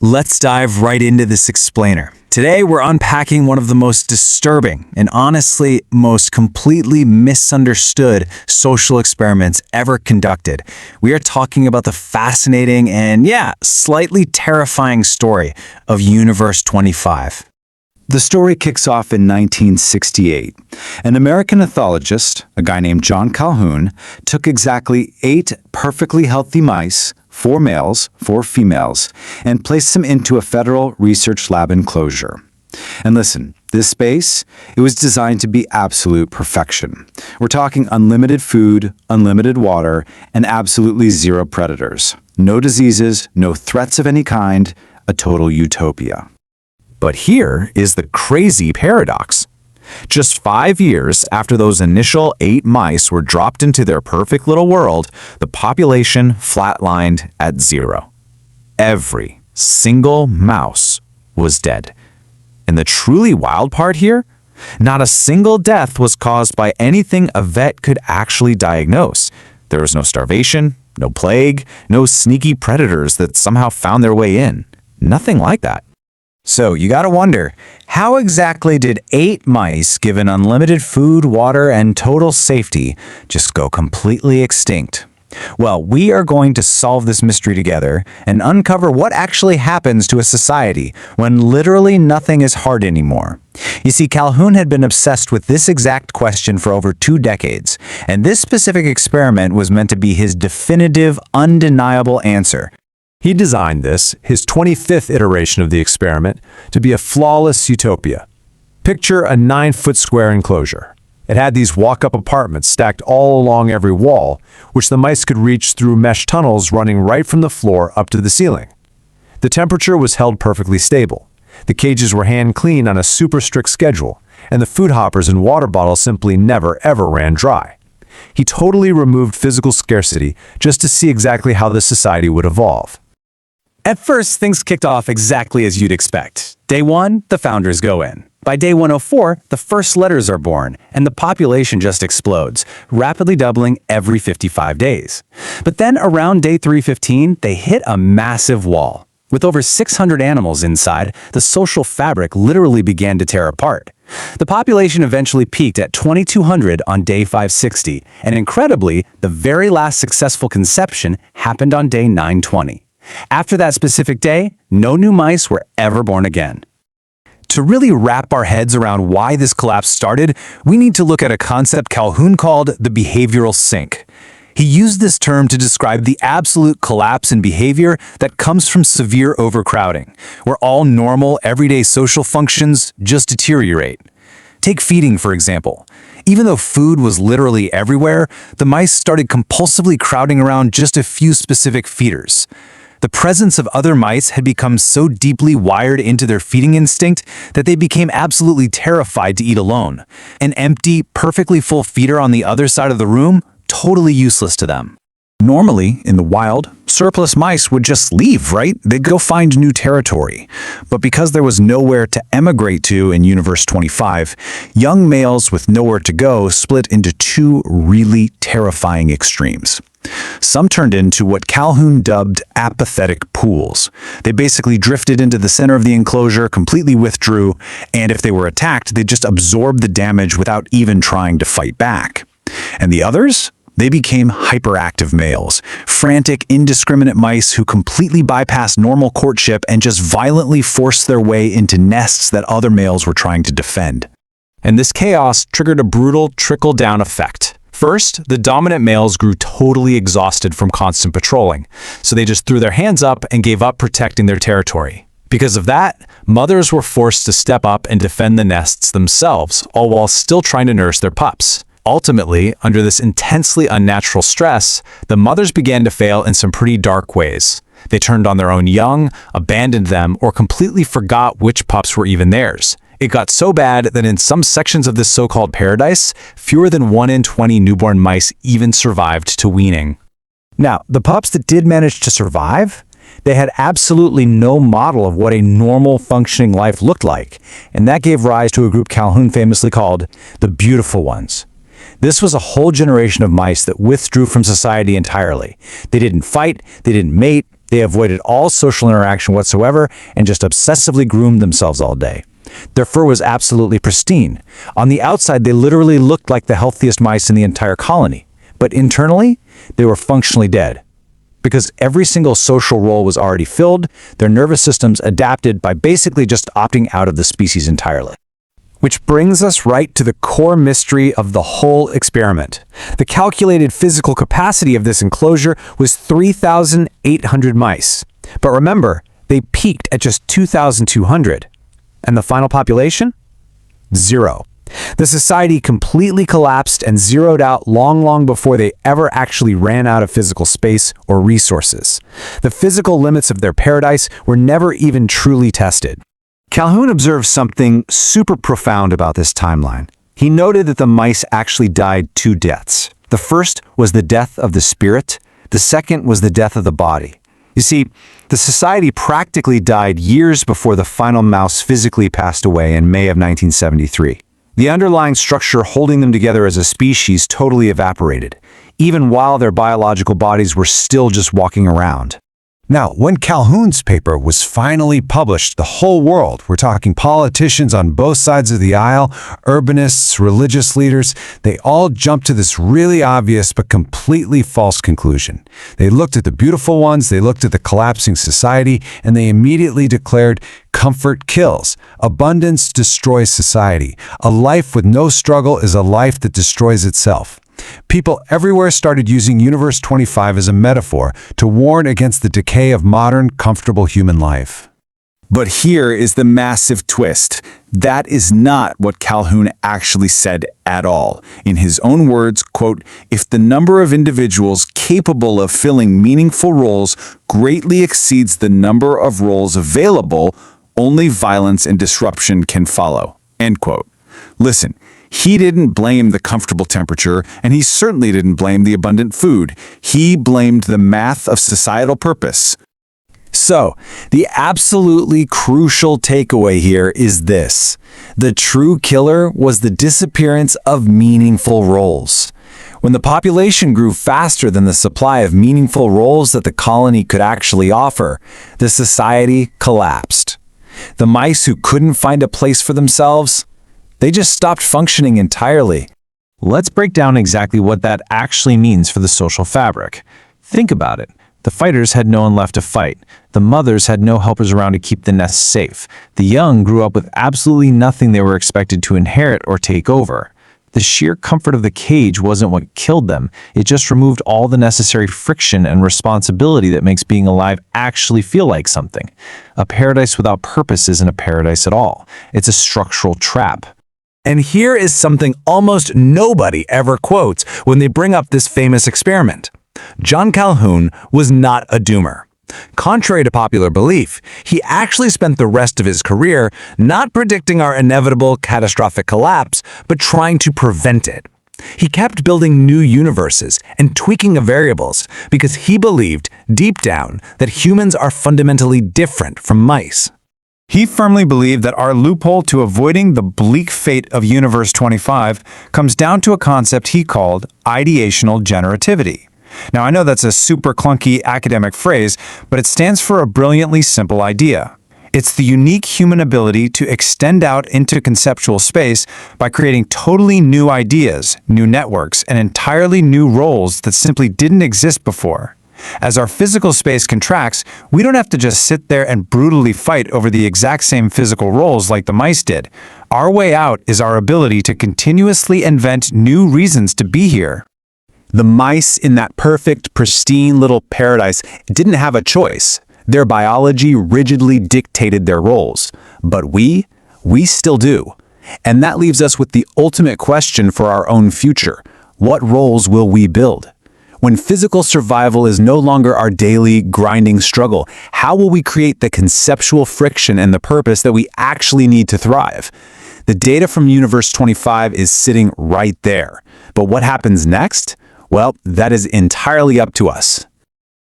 Let's dive right into this explainer. Today, we're unpacking one of the most disturbing and honestly most completely misunderstood social experiments ever conducted. We are talking about the fascinating and, slightly terrifying story of Universe 25. The story kicks off in 1968. An American ethologist, a guy named John Calhoun, took exactly 8 perfectly healthy mice, 4 males, 4 females, and placed them into a federal research lab enclosure. And listen, this space, it was designed to be absolute perfection. We're talking unlimited food, unlimited water, and absolutely zero predators. No diseases, no threats of any kind, a total utopia. But here is the crazy paradox. Just 5 years after those initial 8 mice were dropped into their perfect little world, the population flatlined at 0. Every single mouse was dead. And the truly wild part here? Not a single death was caused by anything a vet could actually diagnose. There was no starvation, no plague, no sneaky predators that somehow found their way in. Nothing like that. So you gotta wonder, how exactly did 8 mice given unlimited food, water, and total safety just go completely extinct? Well, we are going to solve this mystery together and uncover what actually happens to a society when literally nothing is hard anymore. You see, Calhoun had been obsessed with this exact question for over 2 decades, and this specific experiment was meant to be his definitive, undeniable answer. He designed this, his 25th iteration of the experiment, to be a flawless utopia. Picture a 9-foot square enclosure. It had these walk-up apartments stacked all along every wall, which the mice could reach through mesh tunnels running right from the floor up to the ceiling. The temperature was held perfectly stable. The cages were hand-cleaned on a super strict schedule, and the food hoppers and water bottles simply never, ever ran dry. He totally removed physical scarcity just to see exactly how the society would evolve. At first, things kicked off exactly as you'd expect. Day 1, the founders go in. By day 104, the first litters are born, and the population just explodes, rapidly doubling every 55 days. But then around day 315, they hit a massive wall. With over 600 animals inside, the social fabric literally began to tear apart. The population eventually peaked at 2,200 on day 560, and incredibly, the very last successful conception happened on day 920. After that specific day, no new mice were ever born again. To really wrap our heads around why this collapse started, we need to look at a concept Calhoun called the behavioral sink. He used this term to describe the absolute collapse in behavior that comes from severe overcrowding, where all normal, everyday social functions just deteriorate. Take feeding, for example. Even though food was literally everywhere, the mice started compulsively crowding around just a few specific feeders. The presence of other mice had become so deeply wired into their feeding instinct that they became absolutely terrified to eat alone. An empty, perfectly full feeder on the other side of the room, totally useless to them. Normally, in the wild, surplus mice would just leave, right? They'd go find new territory. But because there was nowhere to emigrate to in Universe 25, young males with nowhere to go split into 2 really terrifying extremes. Some turned into what Calhoun dubbed apathetic pools. They basically drifted into the center of the enclosure, completely withdrew, and if they were attacked, they just absorbed the damage without even trying to fight back. And the others? They became hyperactive males, frantic, indiscriminate mice who completely bypassed normal courtship and just violently forced their way into nests that other males were trying to defend. And this chaos triggered a brutal trickle-down effect. First, the dominant males grew totally exhausted from constant patrolling, so they just threw their hands up and gave up protecting their territory. Because of that, mothers were forced to step up and defend the nests themselves, all while still trying to nurse their pups. Ultimately, under this intensely unnatural stress, the mothers began to fail in some pretty dark ways. They turned on their own young, abandoned them, or completely forgot which pups were even theirs. It got so bad that in some sections of this so-called paradise, fewer than 1 in 20 newborn mice even survived to weaning. Now, the pups that did manage to survive, they had absolutely no model of what a normal functioning life looked like, and that gave rise to a group Calhoun famously called the beautiful ones. This was a whole generation of mice that withdrew from society entirely. They didn't fight, they didn't mate, They avoided all social interaction whatsoever and just obsessively groomed themselves all day. Their fur was absolutely pristine. On the outside, they literally looked like the healthiest mice in the entire colony. But internally, they were functionally dead. Because every single social role was already filled, their nervous systems adapted by basically just opting out of the species entirely. Which brings us right to the core mystery of the whole experiment. The calculated physical capacity of this enclosure was 3,800 mice. But remember, they peaked at just 2,200. And the final population? 0. The society completely collapsed and zeroed out long before they ever actually ran out of physical space or resources. The physical limits of their paradise were never even truly tested. Calhoun observed something super profound about this timeline. He noted that the mice actually died 2 deaths. The first was the death of the spirit. The second was the death of the body. You see, the society practically died years before the final mouse physically passed away in May of 1973. The underlying structure holding them together as a species totally evaporated, even while their biological bodies were still just walking around. Now, when Calhoun's paper was finally published, the whole world, we're talking politicians on both sides of the aisle, urbanists, religious leaders, they all jumped to this really obvious but completely false conclusion. They looked at the beautiful ones, they looked at the collapsing society, and they immediately declared, comfort kills. Abundance destroys society. A life with no struggle is a life that destroys itself. People everywhere started using Universe 25 as a metaphor to warn against the decay of modern, comfortable human life. But here is the massive twist. That is not what Calhoun actually said at all. In his own words, quote, "If the number of individuals capable of filling meaningful roles greatly exceeds the number of roles available, only violence and disruption can follow." End quote. Listen, he didn't blame the comfortable temperature, and he certainly didn't blame the abundant food. He blamed the math of societal purpose. So, the absolutely crucial takeaway here is this. The true killer was the disappearance of meaningful roles. When the population grew faster than the supply of meaningful roles that the colony could actually offer, the society collapsed. The mice who couldn't find a place for themselves, they just stopped functioning entirely. Let's break down exactly what that actually means for the social fabric. Think about it. The fighters had no one left to fight. The mothers had no helpers around to keep the nest safe. The young grew up with absolutely nothing they were expected to inherit or take over. The sheer comfort of the cage wasn't what killed them. It just removed all the necessary friction and responsibility that makes being alive actually feel like something. A paradise without purpose isn't a paradise at all. It's a structural trap. And here is something almost nobody ever quotes when they bring up this famous experiment. John Calhoun was not a doomer. Contrary to popular belief, he actually spent the rest of his career not predicting our inevitable catastrophic collapse, but trying to prevent it. He kept building new universes and tweaking the variables because he believed, deep down, that humans are fundamentally different from mice. He firmly believed that our loophole to avoiding the bleak fate of Universe 25 comes down to a concept he called ideational generativity. Now, I know that's a super clunky academic phrase, but it stands for a brilliantly simple idea. It's the unique human ability to extend out into conceptual space by creating totally new ideas, new networks, and entirely new roles that simply didn't exist before. As our physical space contracts, we don't have to just sit there and brutally fight over the exact same physical roles like the mice did. Our way out is our ability to continuously invent new reasons to be here. The mice in that perfect, pristine little paradise didn't have a choice. Their biology rigidly dictated their roles. But we still do. And that leaves us with the ultimate question for our own future. What roles will we build? When physical survival is no longer our daily, grinding struggle, how will we create the conceptual friction and the purpose that we actually need to thrive? The data from Universe 25 is sitting right there. But what happens next? Well, that is entirely up to us.